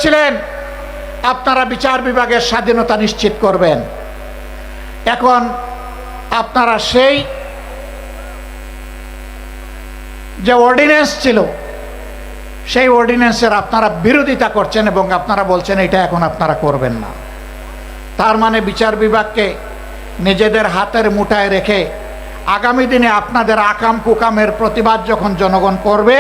বলেছিলেন আপনারা বিচার বিভাগের স্বাধীনতা নিশ্চিত করবেন। এখন আপনারা সেই যে অর্ডিন্যান্স ছিল সেই অর্ডিন্যান্সের আপনারা বিরোধিতা করছেন এবং আপনারা বলছেন এটা এখন আপনারা করবেন না। তার মানে বিচার বিভাগকে নিজেদের হাতের মুঠায় রেখে আগামী দিনে আপনাদের আকাম কুকামের প্রতিবাদ যখন জনগণ করবে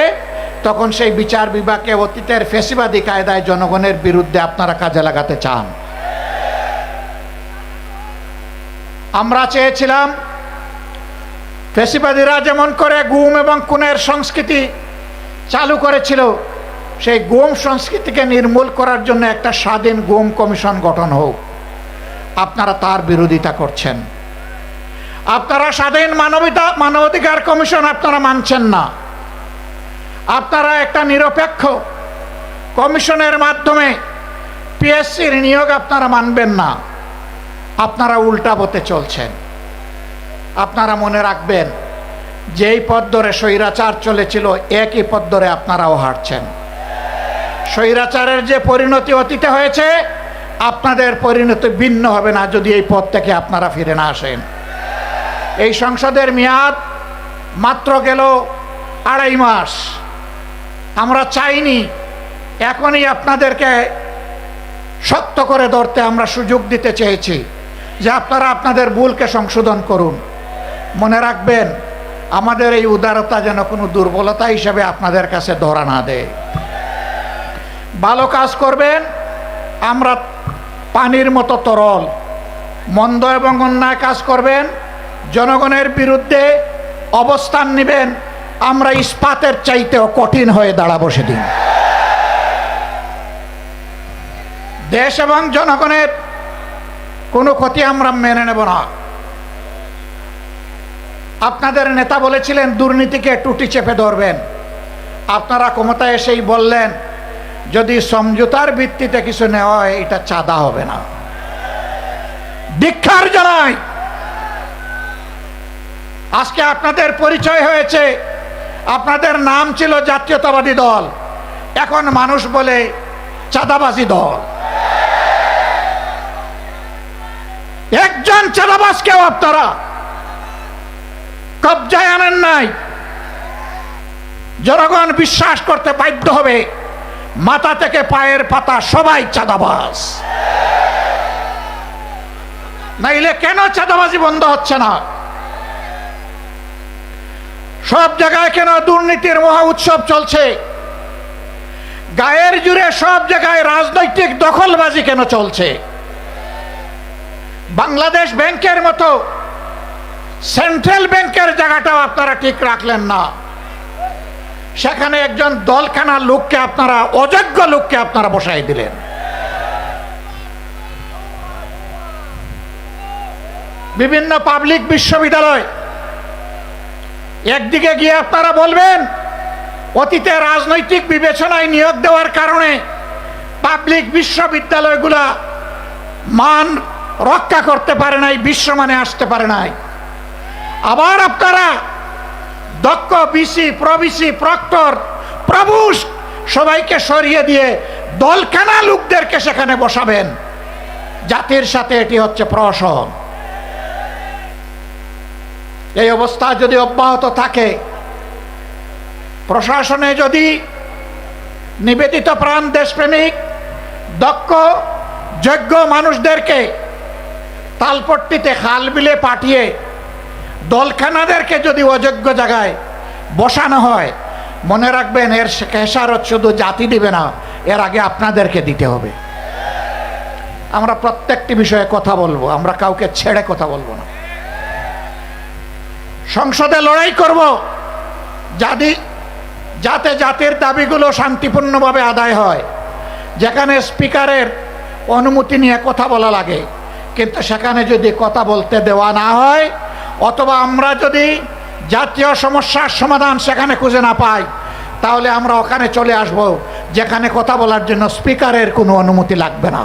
তখন সেই বিচার বিভাগকে অতীতের ফ্যাসিবাদী কায়দায় জনগণের বিরুদ্ধে আপনারা কাজে লাগাতে চান। আমরা চেয়েছিলাম ফ্যাসিবাদীরা যেমন করে গুম এবং খুনের সংস্কৃতি চালু করেছিল সেই গুম সংস্কৃতিকে নির্মূল করার জন্য একটা স্বাধীন গুম কমিশন গঠন হোক। আপনারা তার বিরোধিতা করছেন। আপনারা স্বাধীন মানবাধিকার কমিশন আপনারা মানছেন না। আপনারা একটা নিরপেক্ষ কমিশনের মাধ্যমে পিএসসির নিয়োগ আপনারা মানবেন না। আপনারা উল্টা পথে চলছেন। আপনারা মনে রাখবেন যেই পথ ধরে স্বৈরাচার চলেছিল একই পথ ধরে আপনারাও হাঁটছেন। স্বৈরাচারের যে পরিণতি অতীতে হয়েছে আপনাদের পরিণতি ভিন্ন হবে না যদি এই পথ থেকে আপনারা ফিরে না আসেন। এই সংসদের মেয়াদ মাত্র গেল 2.5 মাস। আমরা চাইনি এখনই আপনাদেরকে শক্ত করে ধরতে আমরা সুযোগ দিতে চেয়েছি যে আপনারা আপনাদের ভুলকে সংশোধন করুন। মনে রাখবেন আমাদের এই উদারতা যেন কোনো দুর্বলতা হিসেবে আপনাদের কাছে ধরা না দেয়। ভালো কাজ করবেন, আমরা পানির মতো তরল। মন্দ এবং অন্যায় কাজ করবেন, জনগণের বিরুদ্ধে অবস্থান নেবেন, আমরা ইস্পাতের চাইতেও কঠিন হয়ে দাঁড়াবো সেদিন। দেশ এবং জনগণের কোনো ক্ষতি আমরা মেনে নেব না। আপনাদের নেতা বলেছিলেন দুর্নীতিকে টুটি চেপে ধরবেন। আপনারা ক্ষমতায় এসেই বললেন যদি সমঝোতার ভিত্তিতে কিছু নেওয়া হয় এটা চাঁদা হবে না। ধিক্কার জানাই। আজকে আপনাদের পরিচয় হয়েছে, আপনাদের নাম ছিল জাতীয়তাবাদী দল, এখন মানুষ বলে চাঁদাবাজি দল। একজন চাঁদাবাজকেও আপনারা কবজায় আনেন নাই। জনগণ বিশ্বাস করতে বাধ্য হবে মাথা থেকে পায়ের পাতা সবাই চাঁদাবাজ। নাইলে কেন চাঁদাবাজি বন্ধ হচ্ছে না? সব জায়গায় কেন দুর্নীতির মহা উৎসব চলছে? গায়ের জুড়ে সব জায়গায় রাজনৈতিক দখলবাজি কেন চলছে? বাংলাদেশ ব্যাংকের মতো সেন্ট্রাল ব্যাংকের জায়গাটাও আপনারা ঠিক রাখলেন না। সেখানে একজন দলখানা লোককে আপনারা, অযোগ্য লোককে আপনারা বসাই দিলেন। বিভিন্ন পাবলিক বিশ্ববিদ্যালয় একদিকে গিয়ে আপনারা বলবেন অতীতে রাজনৈতিক বিবেচনায় নিয়োগ দেওয়ার কারণে পাবলিক বিশ্ববিদ্যালয়গুলা মান রক্ষা করতে পারে নাই, বিশ্বমানে আসতে পারে নাই। আবার আপনারা দক্ষ বিসি, প্রবিসি, প্রক্টর, প্রভুষ সবাইকে সরিয়ে দিয়ে দলখানা লোকদেরকে সেখানে বসাবেন। জাতির সাথে এটি হচ্ছে প্রহসন। এই অবস্থা যদি অব্যাহত থাকে, প্রশাসনে যদি নিবেদিত প্রাণ দেশপ্রেমিক দক্ষ যোগ্য মানুষদেরকে তালপট্টিতে খাল বিলে পাঠিয়ে দলখানাদেরকে যদি অযোগ্য জায়গায় বসানো হয়, মনে রাখবেন এর খেসারত শুধু জাতি দিবে না, এর আগে আপনাদেরকে দিতে হবে। আমরা প্রত্যেকটি বিষয়ে কথা বলবো, আমরা কাউকে ছেড়ে কথা বলবো না। সংসদে লড়াই করব যাতে জাতির দাবিগুলো শান্তিপূর্ণভাবে আদায় হয়। যেখানে স্পিকারের অনুমতি নিয়ে কথা বলা লাগে, কিন্তু সেখানে যদি কথা বলতে দেওয়া না হয়, অথবা আমরা যদি জাতীয় সমস্যার সমাধান সেখানে খুঁজে না পাই, তাহলে আমরা ওখানে চলে আসব যেখানে কথা বলার জন্য স্পিকারের কোনো অনুমতি লাগবে না।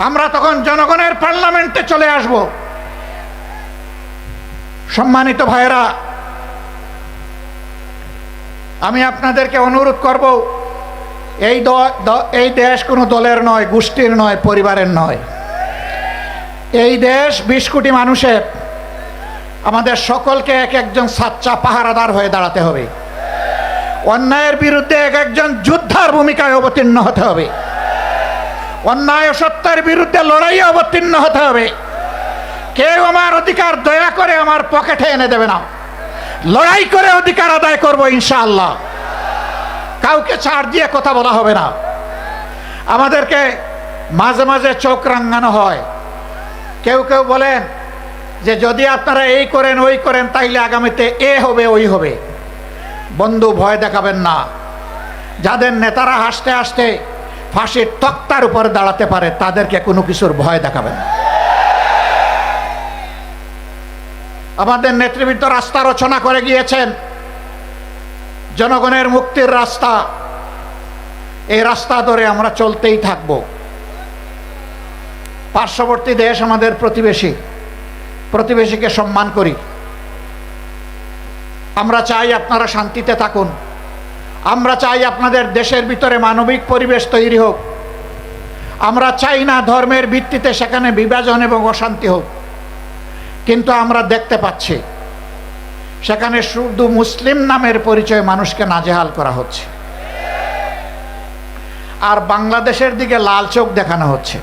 আমরা তখন জনগণের পার্লামেন্টে চলে আসব। সম্মানিত ভাইয়েরা, আমি আপনাদেরকে অনুরোধ করব এই দেশ কোনো দলের নয়, গোষ্ঠীর নয়, পরিবারের নয়। এই দেশ 20 কোটি মানুষের। আমাদের সকলকে এক একজন সাচ্চা পাহারাদার হয়ে দাঁড়াতে হবে। অন্যায়ের বিরুদ্ধে এক একজন যোদ্ধার ভূমিকায় অবতীর্ণ হতে হবে। অন্যায় ও সত্যের বিরুদ্ধে লড়াইয়ে অবতীর্ণ হতে হবে। কেউ আমার অধিকার দয়া করে আমার পকেটে এনে দেবে না। লড়াই করে অধিকার আদায় করব ইনশাআল্লাহ। কাউকে ছাড় দিয়ে কথা বলা হবে না। আমাদেরকে মাঝে মাঝে চোখ রাঙানো হয়। কেউ কেউ বলেন যে যদি আপনারা এই করেন ওই করেন তাইলে আগামীতে এ হবে ওই হবে। বন্ধু, ভয় দেখাবেন না। যাদের নেতারা হাসতে হাসতে ফাঁসির তক্তার উপরে দাঁড়াতে পারে তাদেরকে কোনো কিছুর ভয় দেখাবেন না। আমাদের নেতৃবৃন্দ রাস্তা রচনা করে গিয়েছেন, জনগণের মুক্তির রাস্তা। এই রাস্তা ধরে আমরা চলতেই থাকব। পার্শ্ববর্তী দেশ আমাদের প্রতিবেশীকে সম্মান করি। আমরা চাই আপনারা শান্তিতে থাকুন। আমরা চাই আপনাদের দেশের ভিতরে মানবিক পরিবেশ তৈরি হোক। আমরা চাই না ধর্মের ভিত্তিতে সেখানে বিভাজন এবং অশান্তি হোক। কিন্তু আমরা দেখতে পাচ্ছি সেখানে শুধু মুসলিম নামের পরিচয় মানুষকে নাজেহাল করা হচ্ছে, আর বাংলাদেশের দিকে লাল চোখ দেখানো হচ্ছে।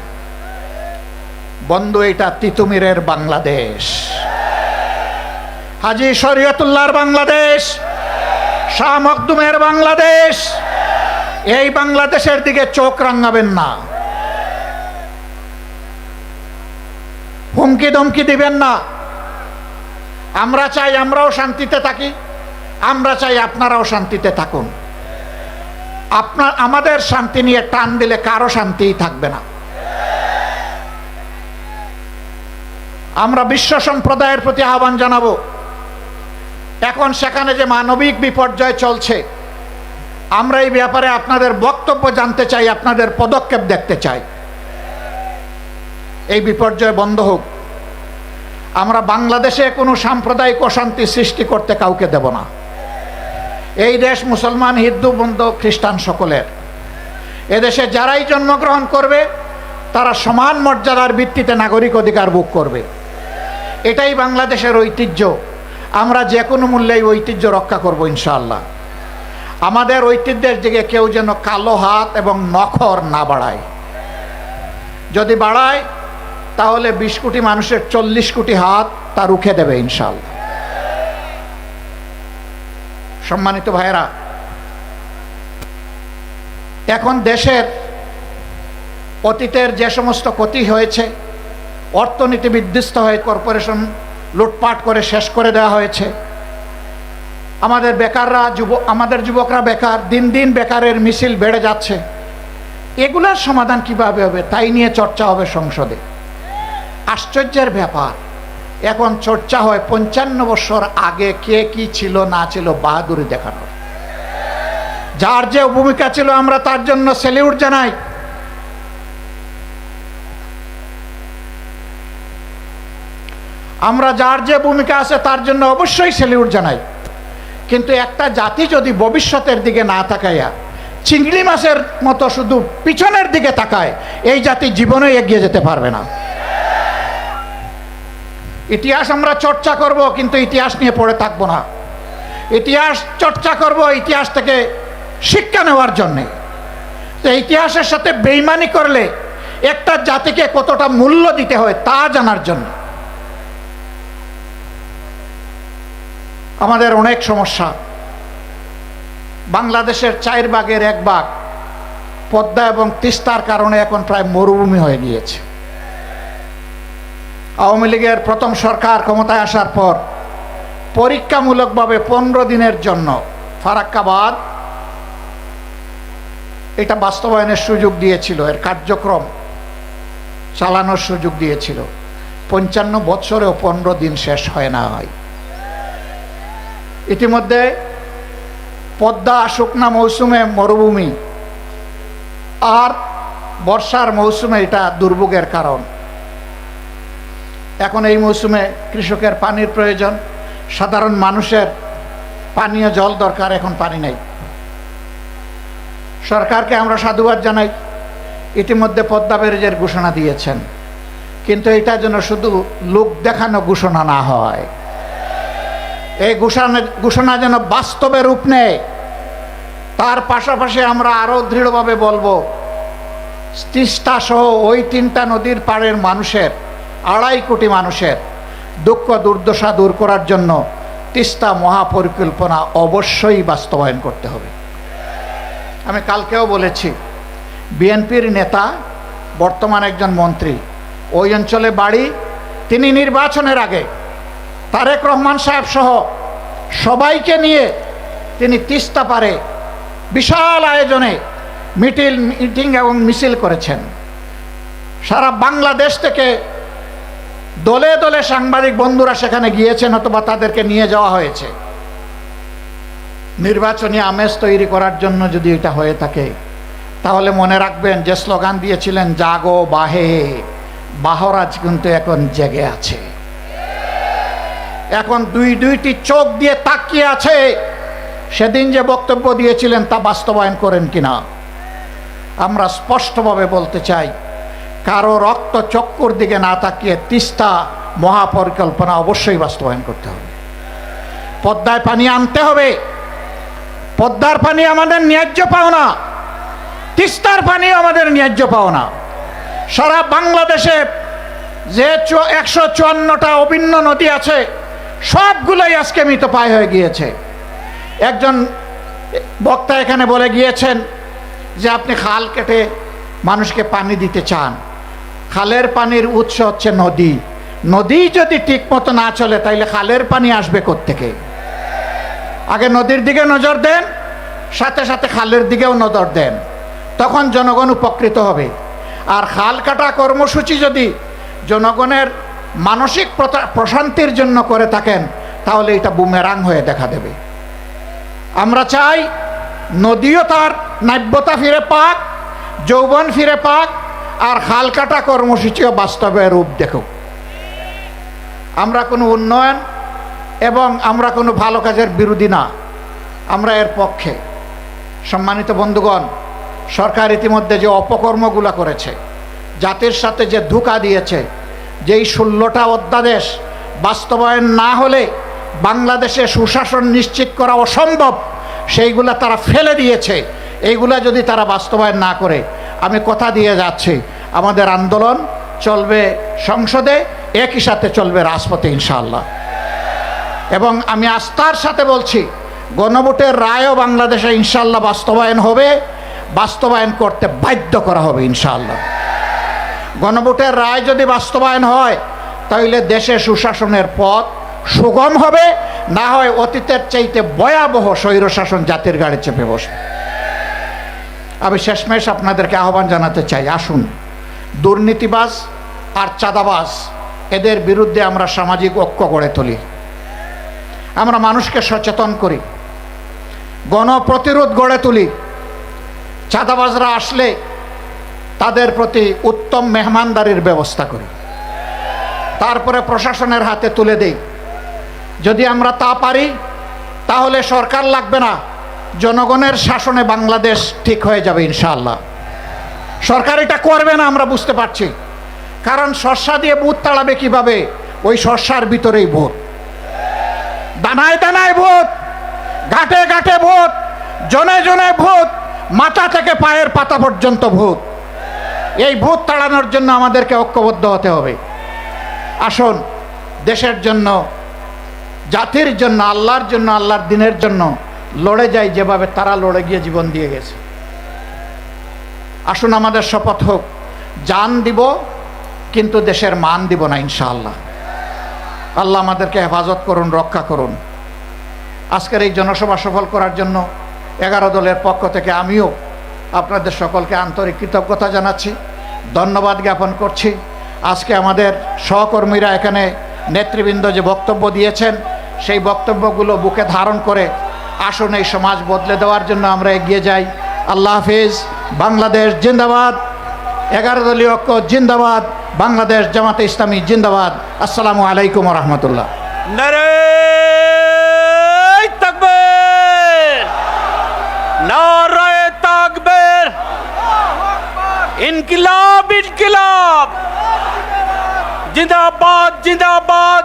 বন্ধু, এটা তিতুমিরের বাংলাদেশ, হাজী শরীয়তুল্লাহর বাংলাদেশ, শাহ মখদুমের বাংলাদেশ। এই বাংলাদেশের দিকে চোখ রাঙাবেন না, হুমকি ধমকি দিবেন না। আমরা চাই আমরাও শান্তিতে থাকি, আমরা চাই আপনারাও শান্তিতে থাকুন। আমাদের শান্তি নিয়ে টান দিলে কারো শান্তিই থাকবে না। আমরা বিশ্ব সম্প্রদায়ের প্রতি আহ্বান জানাবো, এখন সেখানে যে মানবিক বিপর্যয় চলছে, আমরা এই ব্যাপারে আপনাদের বক্তব্য জানতে চাই, আপনাদের পদক্ষেপ দেখতে চাই। এই বিপর্যয় বন্ধ হোক। আমরা বাংলাদেশে কোনো সাম্প্রদায়িক অশান্তি সৃষ্টি করতে কাউকে দেব না। এই দেশ মুসলমান, হিন্দু, বৌদ্ধ, খ্রিস্টান সকলের। এদেশে যারাই জন্মগ্রহণ করবে তারা সমান মর্যাদার ভিত্তিতে নাগরিক অধিকার ভোগ করবে। এটাই বাংলাদেশের ঐতিহ্য। আমরা যে কোনো মূল্যে এই ঐতিহ্য রক্ষা করব ইনশাআল্লাহ। আমাদের ঐতিহ্যের দিকে কেউ যেন কালো হাত এবং নখর না বাড়ায়। যদি বাড়ায় তাহলে 20 কোটি মানুষের 40 কোটি হাত তা রুখে দেবে ইনশাআল্লাহ। সম্মানিত ভাইয়েরা, এখন দেশের অতীতের যে সমস্ত ক্ষতি হয়েছে, অর্থনীতি বিধ্বস্ত হয়ে কর্পোরেশন লুটপাট করে শেষ করে দেওয়া হয়েছে, আমাদের যুবকরা বেকার, দিন দিন বেকারের মিছিল বেড়ে যাচ্ছে। এগুলার সমাধান কিভাবে হবে তাই নিয়ে চর্চা হবে সংসদে। আশ্চর্যের ব্যাপার, এখন চর্চা হয় 55 বছর আগে কে কি ছিল না ছিল বাহাদুরি দেখানোর। যার যে ভূমিকা ছিল আমরা তার জন্য স্যালিউট জানাই। আমরা যার যে ভূমিকা আছে তার জন্য অবশ্যই স্যালিউট জানাই। কিন্তু একটা জাতি যদি ভবিষ্যতের দিকে না তাকাইয়া চিংড়ি মাছের মতো শুধু পিছনের দিকে তাকায়, এই জাতি জীবনে এগিয়ে যেতে পারবে না। ইতিহাস আমরা চর্চা করব, কিন্তু ইতিহাস নিয়ে পড়ে থাকবো না। ইতিহাস চর্চা করব ইতিহাস থেকে শিক্ষা নেওয়ার জন্যে। তো ইতিহাসের সাথে বেইমানি করলে একটা জাতিকে কতটা মূল্য দিতে হয় তা জানার জন্য। আমাদের অনেক সমস্যা। বাংলাদেশের 4 ভাগের 1 ভাগ পদ্মা এবং তিস্তার কারণে এখন প্রায় মরুভূমি হয়ে গিয়েছে। আওয়ামী লীগের প্রথম সরকার ক্ষমতায় আসার পর পরীক্ষামূলকভাবে 15 দিনের জন্য ফারাক্কাবাদ এটা বাস্তবায়নের সুযোগ দিয়েছিল, এর কার্যক্রম চালানোর সুযোগ দিয়েছিল। 55 বছরেও 15 দিন শেষ হয় না। ইতিমধ্যে পদ্মা শুকনা মৌসুমে মরুভূমি, আর বর্ষার মৌসুমে এটা দুর্ভোগের কারণ। এখন এই মৌসুমে কৃষকের পানির প্রয়োজন, সাধারণ মানুষের পানীয় জল দরকার, এখন পানি নেই। সরকারকে আমরা সাধুবাদ জানাই, ইতিমধ্যে পদ্মা ব্যারেজের ঘোষণা দিয়েছেন, কিন্তু এটা যেন শুধু লোক দেখানো ঘোষণা না হয়, এই ঘোষণা যেন বাস্তবে রূপ নেয়। তার পাশাপাশি আমরা আরও দৃঢ়ভাবে বলবো, তিস্তা সহ ওই 3টা নদীর পাড়ের মানুষের, 2.5 কোটি মানুষের দুঃখ দুর্দশা দূর করার জন্য তিস্তা মহাপরিকল্পনা অবশ্যই বাস্তবায়ন করতে হবে। আমি কালকেও বলেছি, বিএনপির নেতা, বর্তমান একজন মন্ত্রী, ওই অঞ্চলে বাড়ি, তিনি নির্বাচনের আগে তারেক রহমান সাহেব সহ সবাইকে নিয়ে তিনি তিস্তা পারে বিশাল আয়োজনে মিটিং এবং মিছিল করেছেন। সারা বাংলাদেশ থেকে দলে দলে সাংবাদিক বন্ধুরা সেখানে গিয়েছেন অথবা তাদেরকে নিয়ে যাওয়া হয়েছে। নির্বাচনী আমেজ তৈরি করার জন্য যদি এটা হয়ে থাকে, তাহলে মনে রাখবেন যে স্লোগান দিয়েছিলেন জাগো বাহে, বাহরাজ কিন্তু এখন জেগে আছে, এখন দুইটি চোখ দিয়ে তাকিয়ে আছে। সেদিন যে বক্তব্য দিয়েছিলেন তা বাস্তবায়ন করেন কিনা। আমরা স্পষ্টভাবে বলতে চাই, কারো রক্ত চক্কর দিকে না তাকিয়ে তিস্তা মহাপরিকল্পনা অবশ্যই বাস্তবায়ন করতে হবে। পদ্মায় পানি আনতে হবে, পদ্মার পানি আমাদের ন্যায্য পাওনা, তিস্তার পানি আমাদের ন্যায্য পাওনা। সারা বাংলাদেশে যে 154টা অভিন্ন নদী আছে, সবগুলোই আজকে মৃতপ্রায় হয়ে গিয়েছে। একজন বক্তা এখানে বলে গিয়েছেন যে আপনি খাল কেটে মানুষকে পানি দিতে চান, খালের পানির উৎস হচ্ছে নদী, নদী যদি ঠিক মতো না চলে তাইলে খালের পানি আসবে কোত্থেকে? আগে নদীর দিকে নজর দেন, সাথে সাথে খালের দিকেও নজর দেন, তখন জনগণ উপকৃত হবে। আর খাল কাটা কর্মসূচি যদি জনগণের মানসিক প্রশান্তির জন্য করে থাকেন, তাহলে এটা বুমেরাং হয়ে দেখা দেবে। আমরা চাই নদীও তার নাব্যতা ফিরে পাক, যৌবন ফিরে পাক, আর খাল কাটা কর্মসূচিও বাস্তবে রূপ দেখুক। আমরা কোনো উন্নয়ন এবং আমরা কোনো ভালো কাজের বিরোধী না, আমরা এর পক্ষে। সম্মানিত বন্ধুগণ, সরকার ইতিমধ্যে যে অপকর্মগুলো করেছে, জাতির সাথে যে ধোঁকা দিয়েছে, যেই 16টা অধ্যাদেশ বাস্তবায়ন না হলে বাংলাদেশে সুশাসন নিশ্চিত করা অসম্ভব, সেইগুলা তারা ফেলে দিয়েছে। এইগুলা যদি তারা বাস্তবায়ন না করে, আমি কথা দিয়ে যাচ্ছি, আমাদের আন্দোলন চলবে সংসদে, একই সাথে চলবে রাজপথে ইনশাআল্লাহ। এবং আমি আস্থার সাথে বলছি, গণভোটের রায়ও বাংলাদেশে ইনশাআল্লাহ বাস্তবায়ন হবে, বাস্তবায়ন করতে বাধ্য করা হবে ইনশাআল্লাহ। গণভোটের রায় যদি বাস্তবায়ন হয়, তাহলে দেশে সুশাসনের পথ সুগম হবে, না হয় অতীতের চাইতে ভয়াবহ স্বৈরশাসন জাতির গাড়ি চেপে বসবে। আমি শেষমেশ আপনাদেরকে আহ্বান জানাতে চাই, আসুন দুর্নীতিবাজ আর চাঁদাবাজ এদের বিরুদ্ধে আমরা সামাজিক ঐক্য গড়ে তুলি, আমরা মানুষকে সচেতন করি, গণপ্রতিরোধ গড়ে তুলি। চাঁদাবাজরা আসলে তাদের প্রতি উত্তম মেহমানদারির ব্যবস্থা করি, তারপরে প্রশাসনের হাতে তুলে দেই। যদি আমরা তা পারি, তাহলে সরকার লাগবে না, জনগণের শাসনে বাংলাদেশ ঠিক হয়ে যাবে ইনশাআল্লাহ। সরকার এটা করবে না, আমরা বুঝতে পারছি, কারণ শস্যা দিয়ে ভূত তাড়াবে কিভাবে? ওই শস্যার ভিতরেই ভূত, দানায় দানায় ভূত, ঘাটে ঘাটে ভূত, জনে জনে ভূত, মাথা থেকে পায়ের পাতা পর্যন্ত ভূত। এই ভূত তাড়ানোর জন্য আমাদেরকে ঐক্যবদ্ধ হতে হবে। আসুন দেশের জন্য, জাতির জন্য, আল্লাহর জন্য, আল্লাহর দিনের জন্য লড়ে যাই যেভাবে তারা লড়ে গিয়ে জীবন দিয়ে গেছে। আসুন আমাদের শপথ হোক, জান দিব কিন্তু দেশের মান দিব না ইনশাআল্লাহ। আল্লাহ আমাদেরকে হেফাজত করুন, রক্ষা করুন। আজকের এই জনসভা সফল করার জন্য 11 দলের পক্ষ থেকে আমিও আপনাদের সকলকে আন্তরিক কৃতজ্ঞতা জানাচ্ছি, ধন্যবাদ জ্ঞাপন করছি। আজকে আমাদের সহকর্মীরা এখানে নেতৃবৃন্দ যে বক্তব্য দিয়েছেন, সেই বক্তব্যগুলো বুকে ধারণ করে আসুন এই সমাজ বদলে দেওয়ার জন্য আমরা এগিয়ে যাই। আল্লাহ হাফিজ। বাংলাদেশ জিন্দাবাদ, 11 দলীয় ঐক্য জিন্দাবাদ, বাংলাদেশ জামাতে ইসলামী জিন্দাবাদ। আসসালামু আলাইকুম ওয়া রাহমাতুল্লাহ। নারে তাকবীর, নারে তাকবীর। ইনকিলাব ইনকিলাব, জিন্দাবাদ জিন্দাবাদ।